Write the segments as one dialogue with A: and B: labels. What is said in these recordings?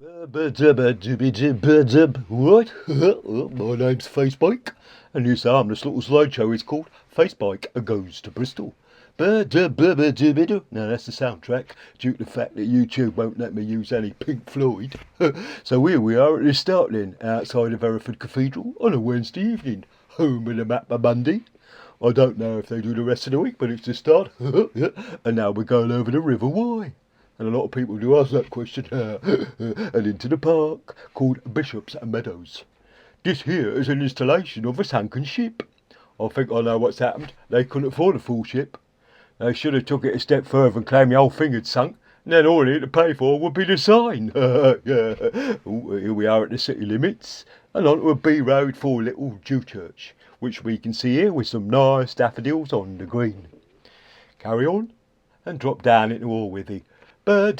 A: Right, my name's Facebike, and you say I'm this little slideshow is called Facebike Goes to Bristol. Now that's the soundtrack, due to the fact that YouTube won't let me use any Pink Floyd. So here we are at the startling outside of Hereford Cathedral on a Wednesday evening, home of the Mapper Monday. I don't know if they do the rest of the week, but it's the start. And now we're going over the River Wye. And a lot of people do ask that question. And into the park called Bishop's Meadows. This here is an installation of a sunken ship. I think I know what's happened. They couldn't afford a full ship. They should have took it a step further and claimed the whole thing had sunk. And then all they had to pay for would be the sign. Ooh, here we are at the city limits. And onto a B road for Little Jew Church, which we can see here with some nice daffodils on the green. Carry on and drop down into Allwithy. Right,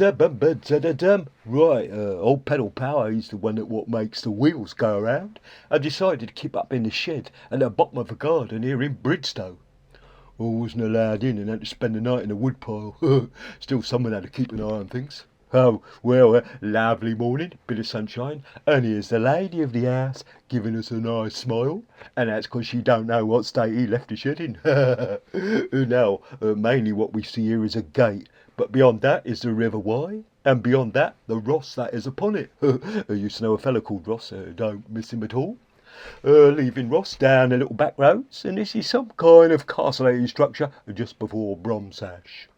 A: old pedal power is the one that what makes the wheels go around. I decided to keep up in the shed at the bottom of the garden here in Bristol. I wasn't allowed in and had to spend the night in a woodpile. Still, someone had to keep an eye on things. Oh, well, lovely morning, bit of sunshine, and here's the lady of the house giving us a nice smile, and that's 'cause she don't know what state he left the shed in. Now, mainly what we see here is a gate, but beyond that is the River Wye, and beyond that, the Ross that is upon it. I used to know a fellow called Ross, don't miss him at all. Leaving Ross down the little back roads, and this is some kind of castellated structure just before Bromsash.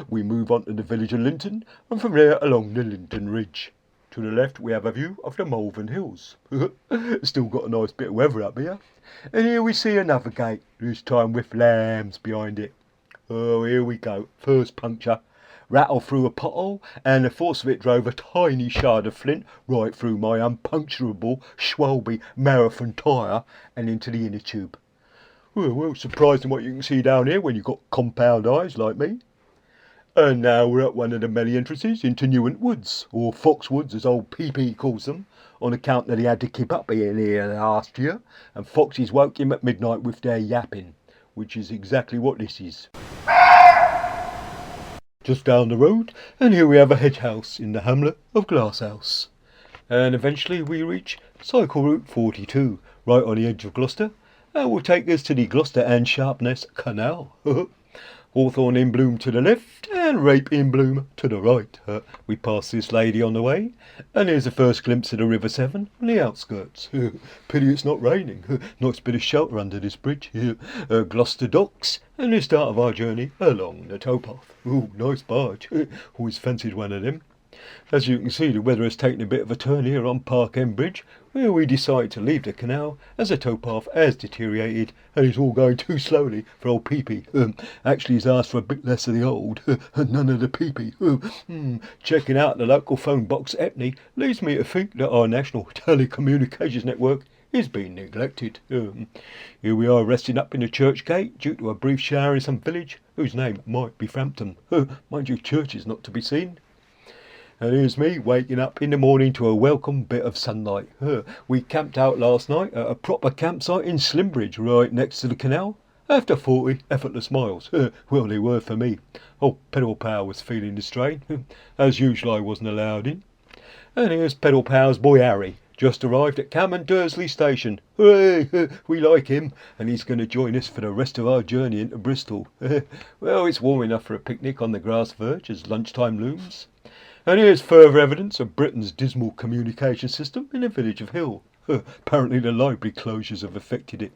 A: We move on to the village of Linton, and from there along the Linton Ridge. To the left we have a view of the Malvern Hills. Still got a nice bit of weather up here. And here we see another gate, this time with lambs behind it. Oh, here we go, first puncture. Rattled through a pothole, and the force of it drove a tiny shard of flint right through my unpuncturable Schwalbe marathon tyre and into the inner tube. Well, surprising what you can see down here when you've got compound eyes like me. And now we're at one of the many entrances into Newent Woods, or Fox Woods as old PP calls them, on account that he had to keep up in here last year, and foxes woke him at midnight with their yapping, which is exactly what this is. Just down the road, and here we have a hedge house in the hamlet of Glasshouse. And eventually we reach Cycle Route 42, right on the edge of Gloucester, and will take us to the Gloucester and Sharpness Canal. Hawthorn in bloom to the left, and rape in bloom to the right. We pass this lady on the way, and here's the first glimpse of the River Severn on the outskirts. Pity it's not raining. Nice bit of shelter under this bridge. Gloucester docks, and the start of our journey along the towpath. Ooh, nice barge. Always fancied one of them. As you can see, the weather has taken a bit of a turn here on Park End Bridge, where we decide to leave the canal as the towpath has deteriorated and it's all going too slowly for old Peepee. Actually, he's asked for a bit less of the old and none of the Peepee. Checking out the local phone box at Epney leads me to think that our national telecommunications network is being neglected. Here we are resting up in the church gate due to a brief shower in some village whose name might be Frampton. Mind you, church is not to be seen. And here's me waking up in the morning to a welcome bit of sunlight. We camped out last night at a proper campsite in Slimbridge, right next to the canal. After 40 effortless miles. Well, they were for me. Oh, Pedal Power was feeling the strain. As usual, I wasn't allowed in. And here's Pedal Power's boy Harry, just arrived at Cam and Dursley Station. Hooray! We like him, and he's going to join us for the rest of our journey into Bristol. Well, it's warm enough for a picnic on the grass verge as lunchtime looms. And here's further evidence of Britain's dismal communication system in the village of Hill. Apparently the library closures have affected it.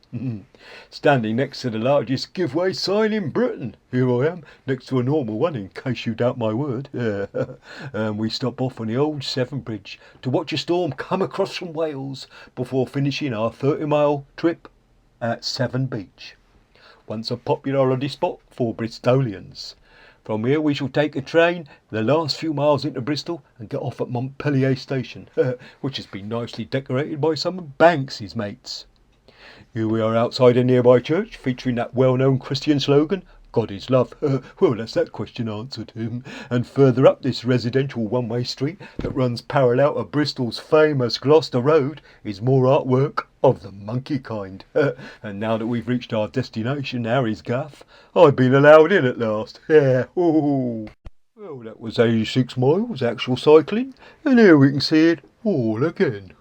A: Standing next to the largest giveaway sign in Britain. Here I am, next to a normal one, in case you doubt my word. And we stop off on the old Severn Bridge to watch a storm come across from Wales before finishing our 30-mile trip at Severn Beach. Once a popular holiday spot for Bristolians. From here we shall take a train the last few miles into Bristol and get off at Montpellier Station, which has been nicely decorated by some of Banksy's mates. Here we are outside a nearby church featuring that well-known Christian slogan, God is love. Well, that's that question answered. And further up this residential one-way street that runs parallel to Bristol's famous Gloucester Road is more artwork of the monkey kind. And now that we've reached our destination, Harry's Gaff, I've been allowed in at last. Yeah. Ooh. Well, Well, that was 86 miles actual cycling, and here we can see it all again.